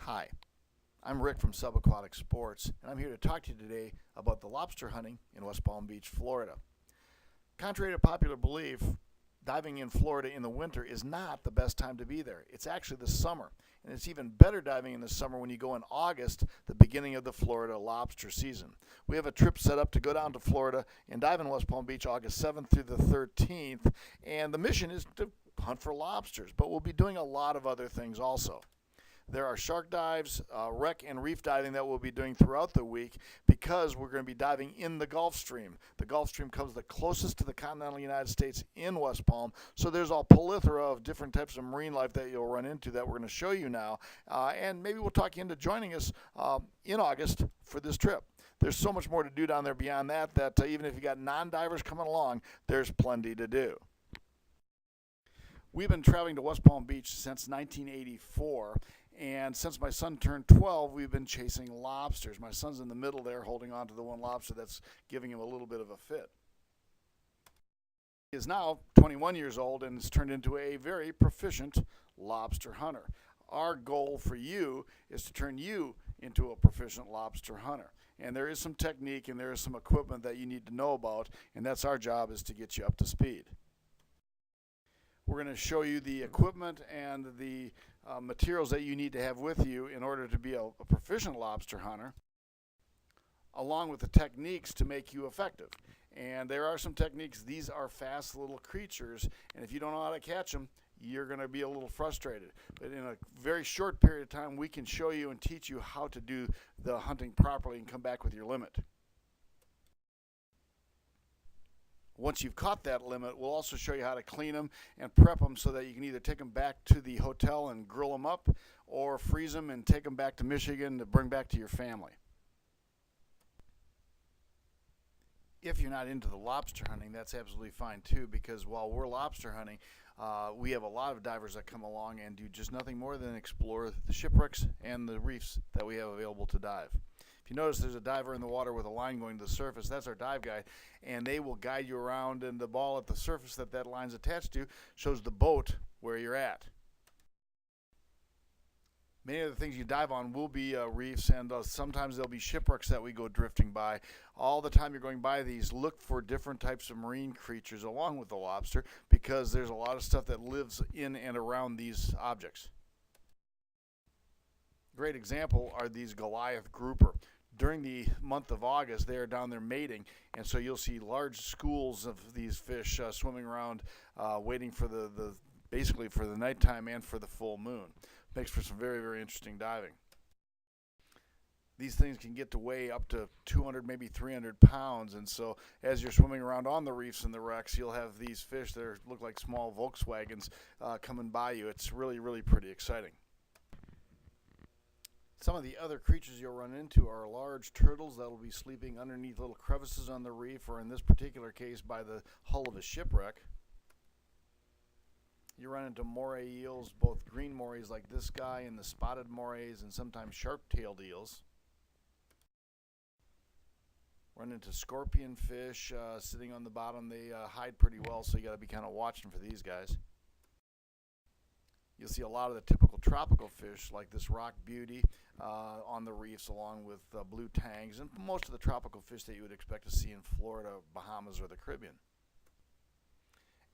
Hi, I'm Rick from Subaquatic Sports, and I'm here to talk to you today about the lobster hunting in West Palm Beach, Florida. Contrary to popular belief, diving in Florida in the winter is not the best time to be there. It's actually the summer, and it's even better diving in the summer when you go in August, the beginning of the Florida lobster season. We have a trip set up to go down to Florida and dive in West Palm Beach August 7th through the 13th, and the mission is to hunt for lobsters, but we'll be doing a lot of other things also. There are shark dives, wreck and reef diving that we'll be doing throughout the week because we're going to be diving in the Gulf Stream. The Gulf Stream comes the closest to the continental United States in West Palm, so there's a plethora of different types of marine life that you'll run into that we're going to show you now, and maybe we'll talk you into joining us in August for this trip. There's so much more to do down there beyond that even if you got non-divers coming along, there's plenty to do. We've been traveling to West Palm Beach since 1984, and since my son turned 12, we've been chasing lobsters. My son's in the middle there holding on to the one lobster that's giving him a little bit of a fit. He is now 21 years old and has turned into a very proficient lobster hunter. Our goal for you is to turn you into a proficient lobster hunter. And there is some technique and there is some equipment that you need to know about, and that's our job, is to get you up to speed. We're going to show you the equipment and the materials that you need to have with you in order to be a proficient lobster hunter, along with the techniques to make you effective. And there are some techniques. These are fast little creatures, and if you don't know how to catch them, you're going to be a little frustrated. But in a very short period of time, we can show you and teach you how to do the hunting properly and come back with your limit. Once you've caught that limit, we'll also show you how to clean them and prep them so that you can either take them back to the hotel and grill them up, or freeze them and take them back to Michigan to bring back to your family. If you're not into the lobster hunting, that's absolutely fine too, because while we're lobster hunting, we have a lot of divers that come along and do just nothing more than explore the shipwrecks and the reefs that we have available to dive. If you notice, there's a diver in the water with a line going to the surface. That's our dive guide, and they will guide you around, and the ball at the surface that line's attached to shows the boat where you're at. Many of the things you dive on will be reefs, and sometimes there'll be shipwrecks that we go drifting by. All the time you're going by these, look for different types of marine creatures along with the lobster, because there's a lot of stuff that lives in and around these objects. Great example are these Goliath grouper. During the month of August, they are down there mating, and so you'll see large schools of these fish swimming around, waiting for basically for the nighttime and for the full moon. Makes for some very, very interesting diving. These things can get to weigh up to 200, maybe 300 pounds, and so as you're swimming around on the reefs and the wrecks, you'll have these fish that look like small Volkswagens coming by you. It's really, really pretty exciting. Some of the other creatures you'll run into are large turtles that will be sleeping underneath little crevices on the reef, or in this particular case by the hull of a shipwreck. You run into moray eels, both green morays like this guy and the spotted morays, and sometimes sharp-tailed eels. Run into scorpion fish sitting on the bottom. They hide pretty well, so you got to be kind of watching for these guys. You'll see a lot of the typical tropical fish like this rock beauty on the reefs, along with blue tangs and most of the tropical fish that you would expect to see in Florida, Bahamas, or the Caribbean.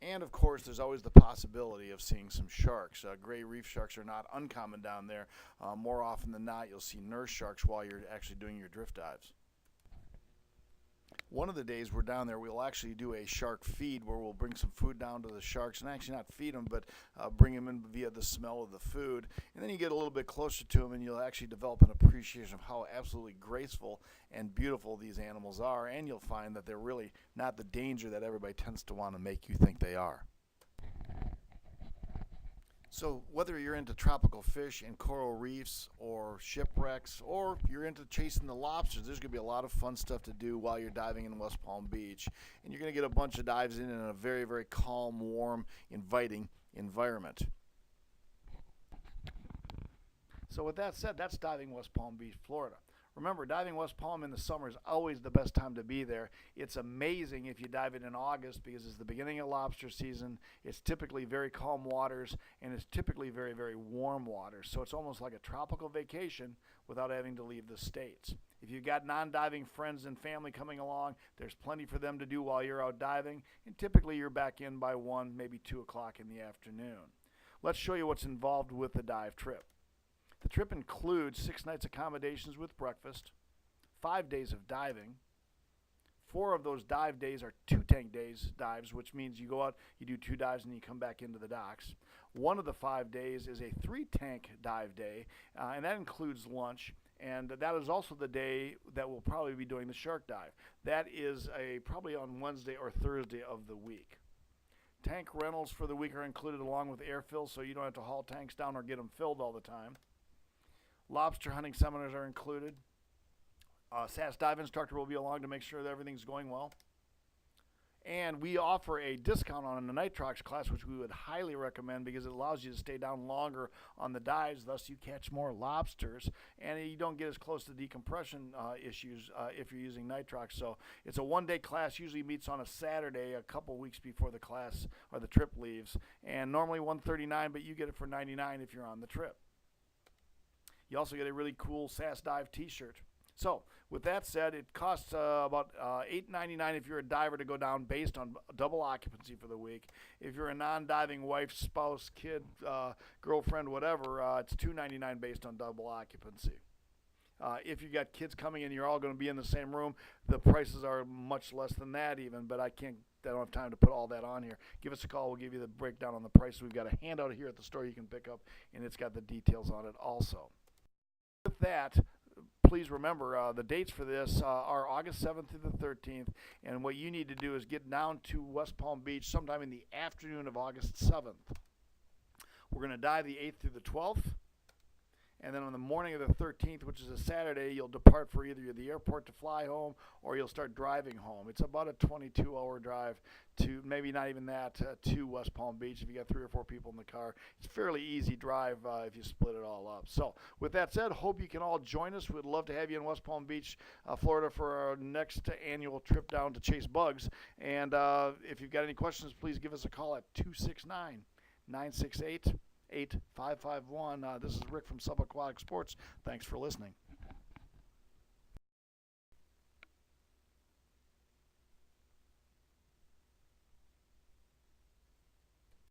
And of course, there's always the possibility of seeing some sharks. Gray reef sharks are not uncommon down there. More often than not, you'll see nurse sharks while you're actually doing your drift dives. One of the days we're down there, we'll actually do a shark feed where we'll bring some food down to the sharks, and actually not feed them, but bring them in via the smell of the food. And then you get a little bit closer to them, and you'll actually develop an appreciation of how absolutely graceful and beautiful these animals are, and you'll find that they're really not the danger that everybody tends to want to make you think they are. So whether you're into tropical fish and coral reefs or shipwrecks, or you're into chasing the lobsters, there's going to be a lot of fun stuff to do while you're diving in West Palm Beach. And you're going to get a bunch of dives in a very, very calm, warm, inviting environment. So with that said, that's diving West Palm Beach, Florida. Remember, diving West Palm in the summer is always the best time to be there. It's amazing if you dive it in August because it's the beginning of lobster season. It's typically very calm waters, and it's typically very, very warm waters. So it's almost like a tropical vacation without having to leave the States. If you've got non-diving friends and family coming along, there's plenty for them to do while you're out diving, and typically you're back in by 1, maybe 2 o'clock in the afternoon. Let's show you what's involved with the dive trip. The trip includes 6 nights accommodations with breakfast, 5 days of diving. 4 of those dive days are 2-tank dives, which means you go out, you do 2 dives, and you come back into the docks. 1 of the 5 days is a 3-tank dive day, and that includes lunch. And that is also the day that we'll probably be doing the shark dive. That is probably on Wednesday or Thursday of the week. Tank rentals for the week are included along with air fills, so you don't have to haul tanks down or get them filled all the time. Lobster hunting seminars are included. SAS dive instructor will be along to make sure that everything's going well. And we offer a discount on the nitrox class, which we would highly recommend because it allows you to stay down longer on the dives, thus you catch more lobsters, and you don't get as close to decompression issues if you're using nitrox. So it's a 1-day class, usually meets on a Saturday a couple weeks before the class or the trip leaves, and normally $139, but you get it for $99 if you're on the trip. You also get a really cool SAS Dive t-shirt. So, with that said, it costs about $8.99 if you're a diver to go down based on double occupancy for the week. If you're a non-diving wife, spouse, kid, girlfriend, whatever, it's $2.99 based on double occupancy. If you've got kids coming in, you're all going to be in the same room. The prices are much less than that even, but I don't have time to put all that on here. Give us a call. We'll give you the breakdown on the prices. We've got a handout here at the store you can pick up, and it's got the details on it also. With that, please remember the dates for this are August 7th through the 13th, and what you need to do is get down to West Palm Beach sometime in the afternoon of August 7th. We're going to dive the 8th through the 12th, and then on the morning of the 13th, which is a Saturday, you'll depart for either the airport to fly home or you'll start driving home. It's about a 22-hour drive to, maybe not even that, to West Palm Beach if you got 3 or 4 people in the car. It's a fairly easy drive if you split it all up. So with that said, hope you can all join us. We'd love to have you in West Palm Beach, Florida for our next annual trip down to chase bugs. And if you've got any questions, please give us a call at 269-968-8551. This is Rick from Subaquatic Sports. Thanks for listening.